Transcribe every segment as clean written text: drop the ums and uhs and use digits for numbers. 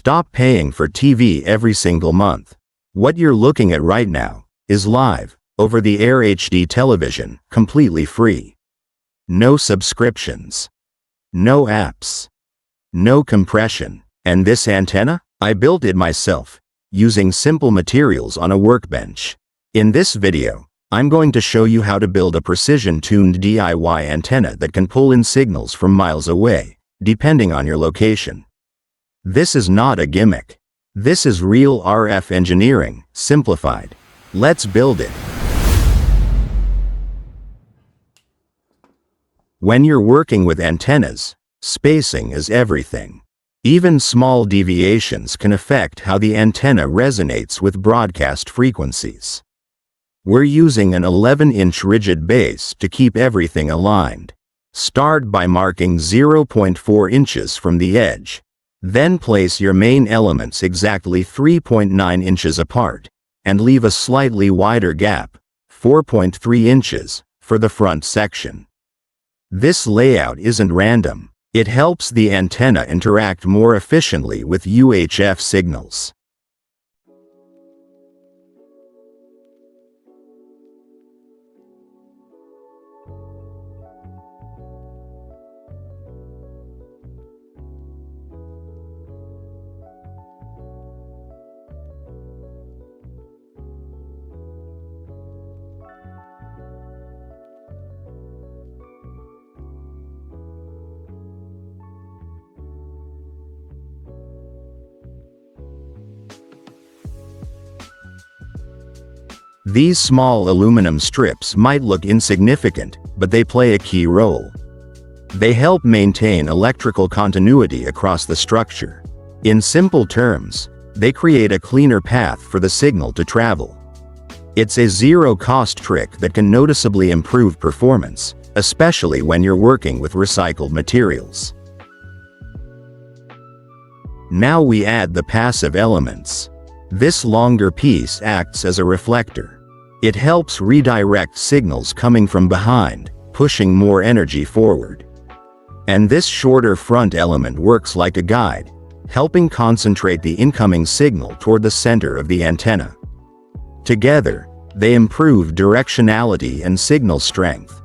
Stop paying for TV every single month. What you're looking at right now is live, over-the-air HD television, completely free. No subscriptions. No apps. No compression. And this antenna? I built it myself, using simple materials on a workbench. In this video, I'm going to show you how to build a precision-tuned DIY antenna that can pull in signals from miles away, depending on your location. This is not a gimmick. This is real RF engineering, simplified. Let's build it. When you're working with antennas, spacing is everything. Even small deviations can affect how the antenna resonates with broadcast frequencies. We're using an 11-inch rigid base to keep everything aligned. Start by marking 0.4 inches from the edge. Then place your main elements exactly 3.9 inches apart, and leave a slightly wider gap, 4.3 inches, for the front section. This layout isn't random. It helps the antenna interact more efficiently with UHF signals. These small aluminum strips might look insignificant, but they play a key role. They help maintain electrical continuity across the structure. In simple terms, they create a cleaner path for the signal to travel. It's a zero-cost trick that can noticeably improve performance, especially when you're working with recycled materials. Now we add the passive elements. This longer piece acts as a reflector. It helps redirect signals coming from behind, pushing more energy forward. And this shorter front element works like a guide, helping concentrate the incoming signal toward the center of the antenna. Together, they improve directionality and signal strength.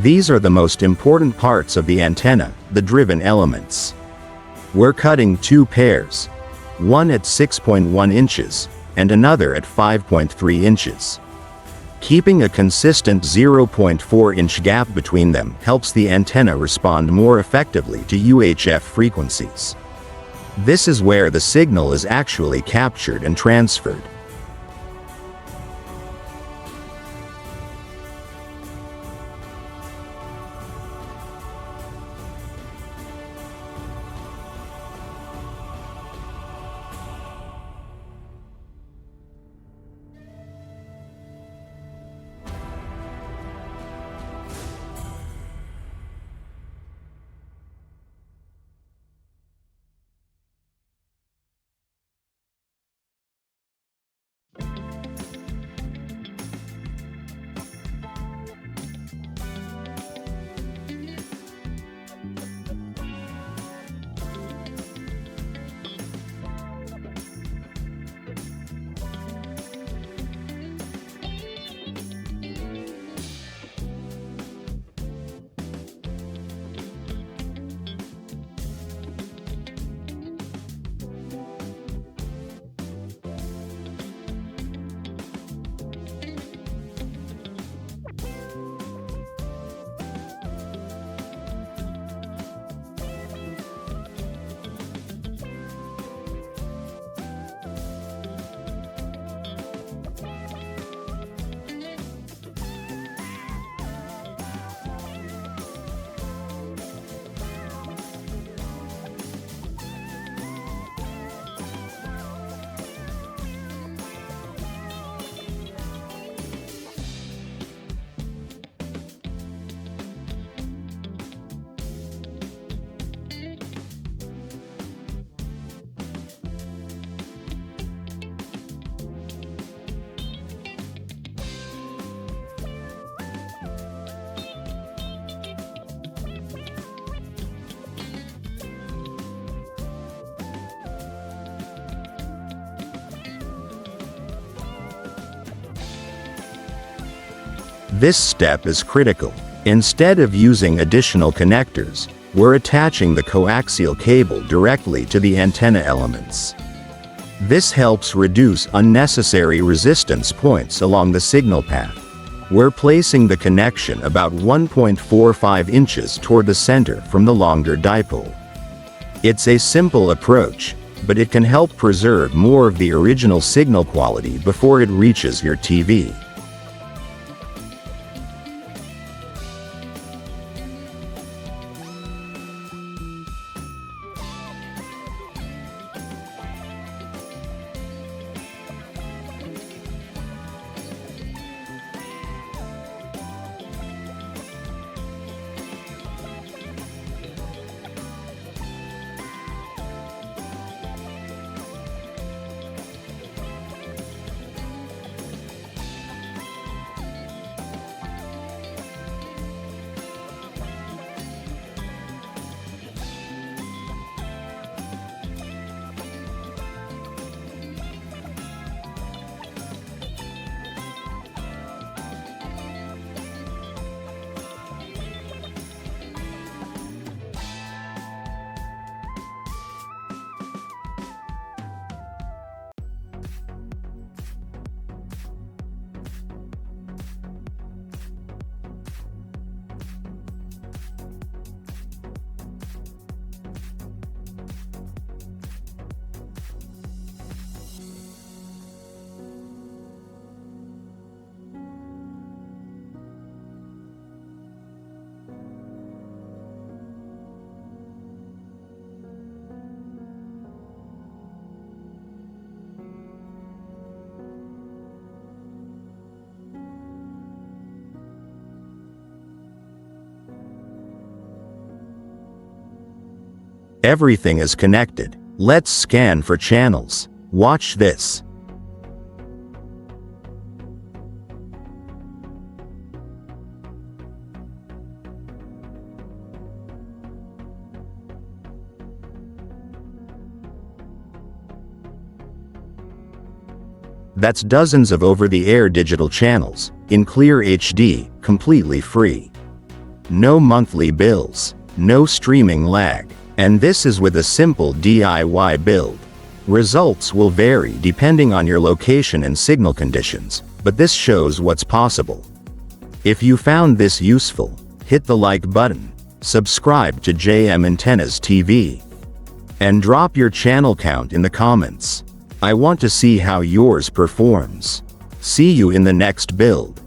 These are the most important parts of the antenna, the driven elements. We're cutting two pairs, one at 6.1 inches and another at 5.3 inches. Keeping a consistent 0.4-inch gap between them helps the antenna respond more effectively to UHF frequencies. This is where the signal is actually captured and transferred. This step is critical. Instead of using additional connectors, we're attaching the coaxial cable directly to the antenna elements. This helps reduce unnecessary resistance points along the signal path. We're placing the connection about 1.45 inches toward the center from the longer dipole. It's a simple approach, but it can help preserve more of the original signal quality before it reaches your TV. Everything is connected. Let's scan for channels. Watch this. That's dozens of over-the-air digital channels, in clear HD, completely free. No monthly bills, no streaming lag. And this is with a simple DIY build. Results will vary depending on your location and signal conditions, but this shows what's possible. If you found this useful, hit the like button, subscribe to JM Antennas TV, and drop your channel count in the comments. I want to see how yours performs. See you in the next build.